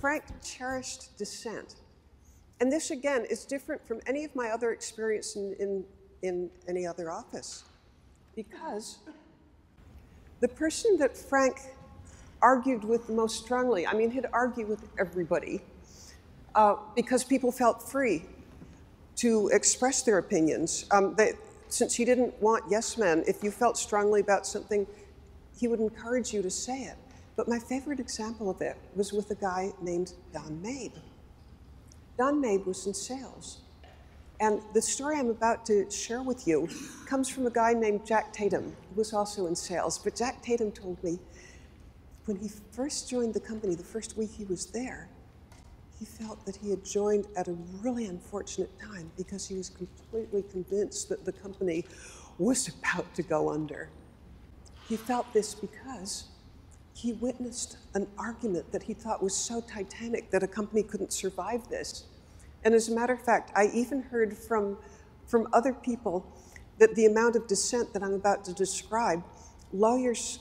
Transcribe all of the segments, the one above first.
Frank cherished dissent. And this, again, is different from any of my other experience in any other office. Because the person that Frank argued with the most strongly, I mean, he'd argue with everybody because people felt free to express their opinions. Since he didn't want yes men, if you felt strongly about something, he would encourage you to say it. But my favorite example of it was with a guy named Don Mabe. Don Mabe was in sales. And the story I'm about to share with you comes from a guy named Jack Tatum, who was also in sales. But Jack Tatum told me when he first joined the company, the first week he was there, he felt that he had joined at a really unfortunate time because he was completely convinced that the company was about to go under. He felt this because he witnessed an argument that he thought was so titanic that a company couldn't survive this. And as a matter of fact, I even heard from other people that the amount of dissent that I'm about to describe, lawyers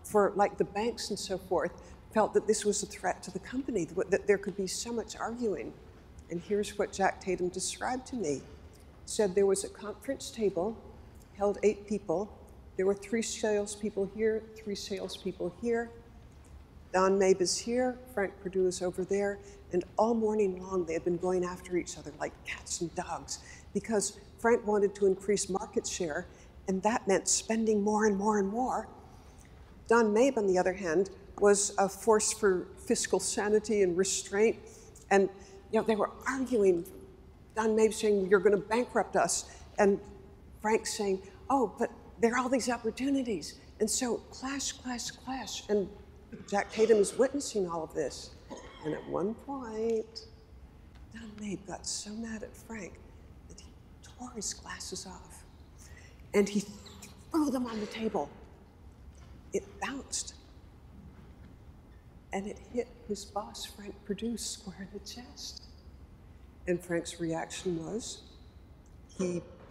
for like the banks and so forth, felt that this was a threat to the company, that there could be so much arguing. And here's what Jack Tatum described to me. He said there was a conference table, held 8 people. There were 3 salespeople here, 3 salespeople here. Don Mabe is here, Frank Perdue is over there, and all morning long they had been going after each other like cats and dogs because Frank wanted to increase market share, and that meant spending more and more and more. Don Mabe, on the other hand, was a force for fiscal sanity and restraint, and they were arguing. Don Mabe saying, "You're going to bankrupt us," and Frank saying, "Oh, but there are all these opportunities." And so clash, clash, clash. And Jack Tatum is witnessing all of this. And at one point, Don Mabe got so mad at Frank that he tore his glasses off. And he threw them on the table. It bounced. And it hit his boss, Frank Perdue, square in the chest. And Frank's reaction was,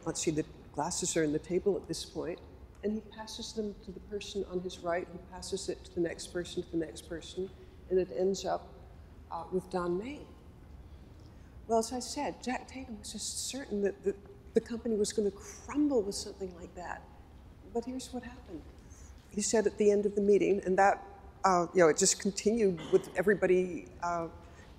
let's see, the glasses are on the table at this point, and he passes them to the person on his right, who passes it to the next person, and it ends up with Don Mabe. Well, as I said, Jack Tatum was just certain that the company was going to crumble with something like that. But here's what happened. He said at the end of the meeting, and that, it just continued with everybody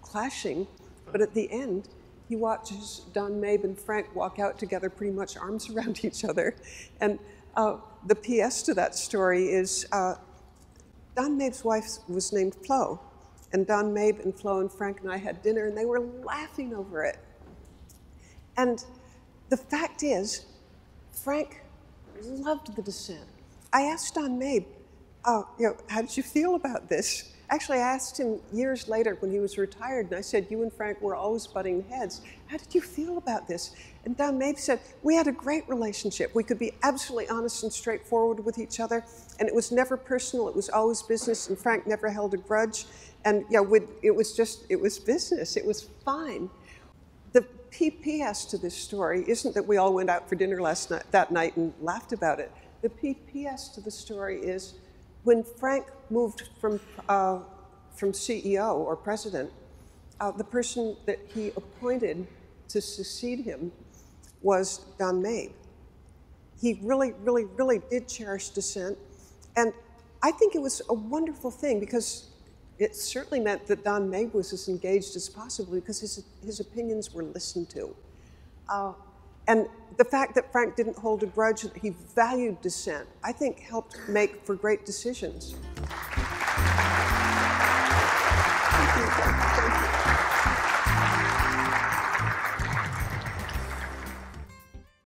clashing, but at the end, he watches Don Mabe and Frank walk out together, pretty much arms around each other. And the PS to that story is Don Mabe's wife was named Flo. And Don Mabe and Flo and Frank and I had dinner, and they were laughing over it. And the fact is, Frank loved the dissent. I asked Don Mabe, how did you feel about this? Actually, I asked him years later when he was retired, and I said, you and Frank were always butting heads. How did you feel about this? And Don Mabe said, we had a great relationship. We could be absolutely honest and straightforward with each other, and it was never personal, it was always business, and Frank never held a grudge. And it was business, it was fine. The PPS to this story isn't that we all went out for dinner that night and laughed about it. The PPS to the story is when Frank moved from CEO or president, the person that he appointed to succeed him was Don Mabe. He really, really, really did cherish dissent. And I think it was a wonderful thing because it certainly meant that Don Mabe was as engaged as possible because his opinions were listened to. And the fact that Frank didn't hold a grudge, that he valued dissent, I think helped make for great decisions.